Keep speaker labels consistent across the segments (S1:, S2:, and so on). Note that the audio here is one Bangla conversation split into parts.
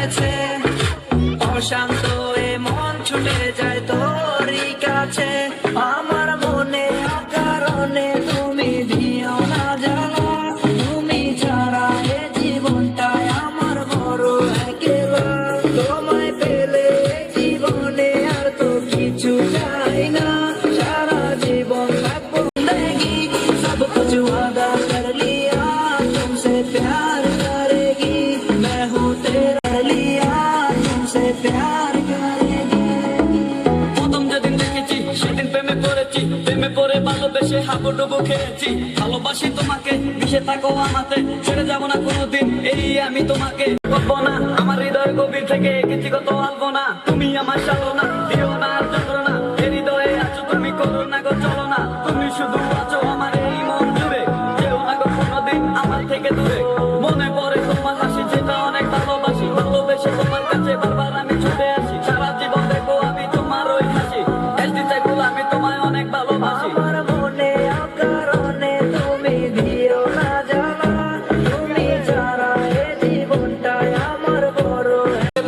S1: জমেছে, অশান্ত এ মন ছুটে যায় তোরই কাছে। আমার মনে অকারণে তুমি দিও না জ্বালা, তুমি ছাড়া এ জীবনটাই আমার বড় একেলা। তোমায় পেলে জীবনে আর তো কিছু চাই না, সারা জীবন থাকবো জিंदगी सब कुछ वादा कर लिया, तुमसे प्यार करेगी मैं हूँ तेरा लिया, तुमसे प्यार करेगी।
S2: প্রথম যেদিন দেখেছি সেদিন প্রেমে পড়েছি, প্রেমে পড়ে ভালোবেসে হাবুডুবু খেয়েছি। ভালোবাসি তোমাকে, মিশে থাকো আমাতে, ছেড়ে যাবো না কোনোদিন এই আমি তোমাকে। করবো না আমার হৃদয় গভীর থেকে এঁকেছি কত আলপনা, তুমি আমার সালনা দিও না আর যন্ত্রণা। এ হৃদয়ে আছো তুমি, করো না গো চলো না, তুমি শুধু আছো আমার এই মন জুড়ে। যেও না গো কোনোদিন আমার থেকে দূরে, মনে পড়ে তোমার হাসি যেটা অনেক ভালোবাসি। ভালোবেসে তোমার কাছে বারবার আমি ছুটে আসি, সারা জীবন দেখবো আমি তোমার ওই হাসি। এসডি চাইবো আমি তোমায় অনেক ভালোবাসি।
S1: আমার মনে অকারণে তুমি দিও না জ্বালা, তুমি ছাড়া এ জীবনটাই আমার বড়।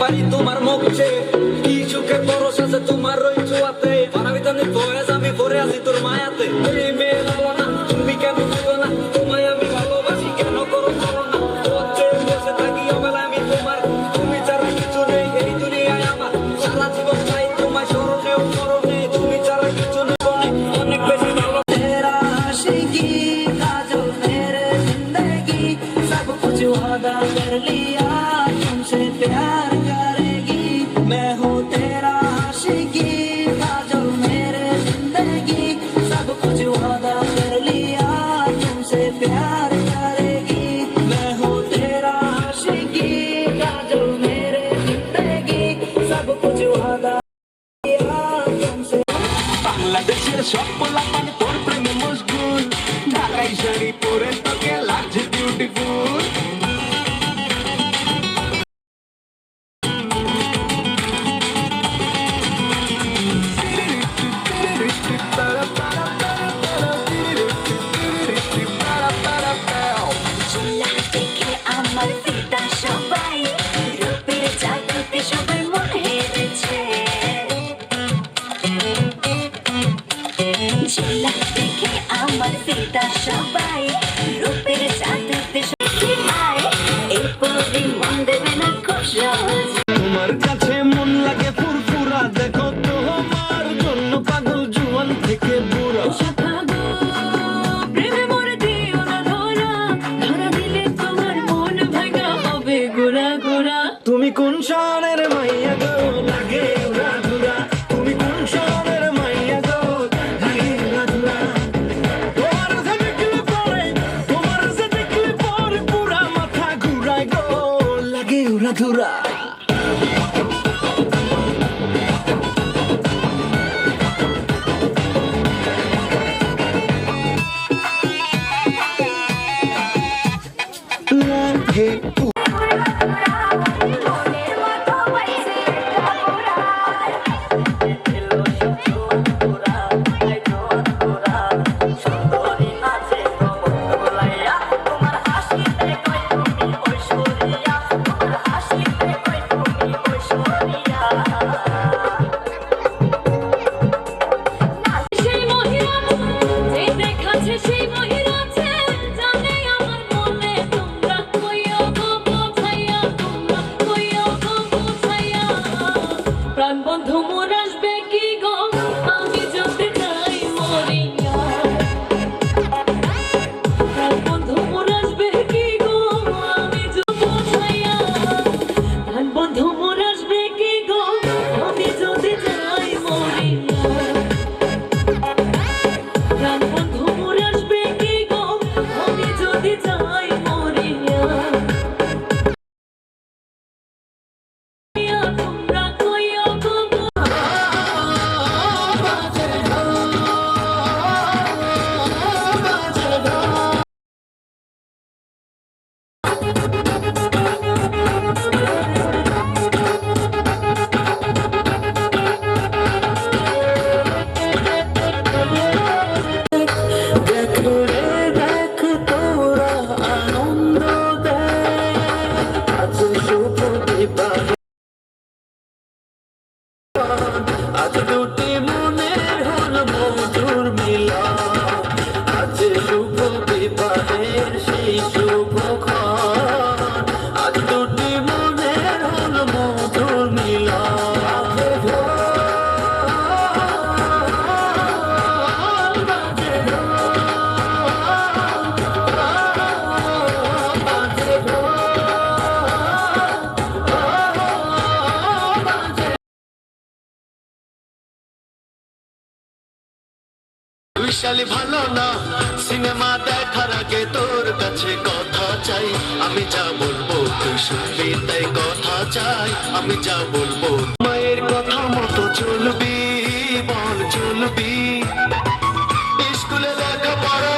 S2: পারি তোমার মুখ চেয়ে, কি সুখে পরশ আছে তোমার ওই ছোঁয়াতে। পারাবি জানি বয়স আমি ভরে আছি তোর মায়াতে। এই মেয়ে বলো না তুমি কেন বলো না, তোমায় আমি ভালোবাসি কেন করো বলো না। হচ্ছে বসে থাকি অবেলা আমি তোমার, তুমি ছাড়া কিছু নেই এই দুনিয়ায় আমার। সারা জীবন চাই তোমায় স্মরণে ও মরণে, তুমি ছাড়া কিছু নেই বনে অনেক বেশি ভালো।
S1: तेरा आशिकी का जो मेरे जिंदगी सब कुछ वादा कर लिया, तुमसे प्यार करेगी मैं हूँ तेरा आशिकी का जो मेरे जिंदगी सब कुछ वादा कर लिया, तुमसे प्यार करेगी मैं हूँ तेरा आशिकी का जो मेरे जिंदगी सब कुछ वादा किया, तुमसे।
S3: বাংলাদেশের সব পোলাপান তোর প্রেমে মশগুল, ঢাকাই শাড়ি পরে তোকে লাগছে বিউটিফুল।
S4: চিল্লা দেখে আমার ফিদা সবাই, রূপের জাদুতে সবাই মন হেরেছে। চিল্লা দেখে আমার ফিদা সবাই, রূপের জাদুতে সবাই এই পরিমাণ দেবে না খুব সহজ।
S3: তোমার কাছে মন লাগে ফুরফুরা, দেখো তোমার জন্য পাগল জুয়ান থেকে বুড়া।
S4: প্রেমে মরে দিও না ধরা, ধরা দিলে তোমার মন ভাঙা হবে গোড়া গোড়া।
S3: তুমি কোন শহরের মাইয়া গো লাগে উড়া ধুরা, তুমি কোন শহরের মাইয়া গো লাগে উড়া ধুরা। তোমার যে দেখলে পরে পুরা মাথা ঘুরায় গো লাগে উড়া ধুরা। লাগে
S2: তোমার হাসিতে কই তুমি ঐশ্বরিয়া, তোমার হাসিতে
S3: দুটি মনের হলো মধুর মিলন। বিশালী ভালো না সিনেমা দেখার আগে তোর কাছে কথা চাই, আমি যা বলবো তুই শুনবি তাই কথা চাই, আমি যা বলবো মায়ের কথা মতো চলবি, বল চলবি। স্কুলে লেখাপড়া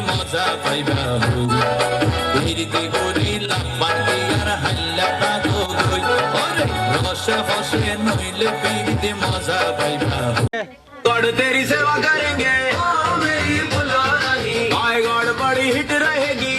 S3: মজা পাইবা ফিরিতে করিলাম বাটি আর হাল্লা পাগো গই, ওরে রসে ফসে নইলে ফিরিতে মজা পাইবা। गॉड तेरी सेवा करेंगे, मेरी बुला नहीं, गॉड बड़ी हिट रहेगी।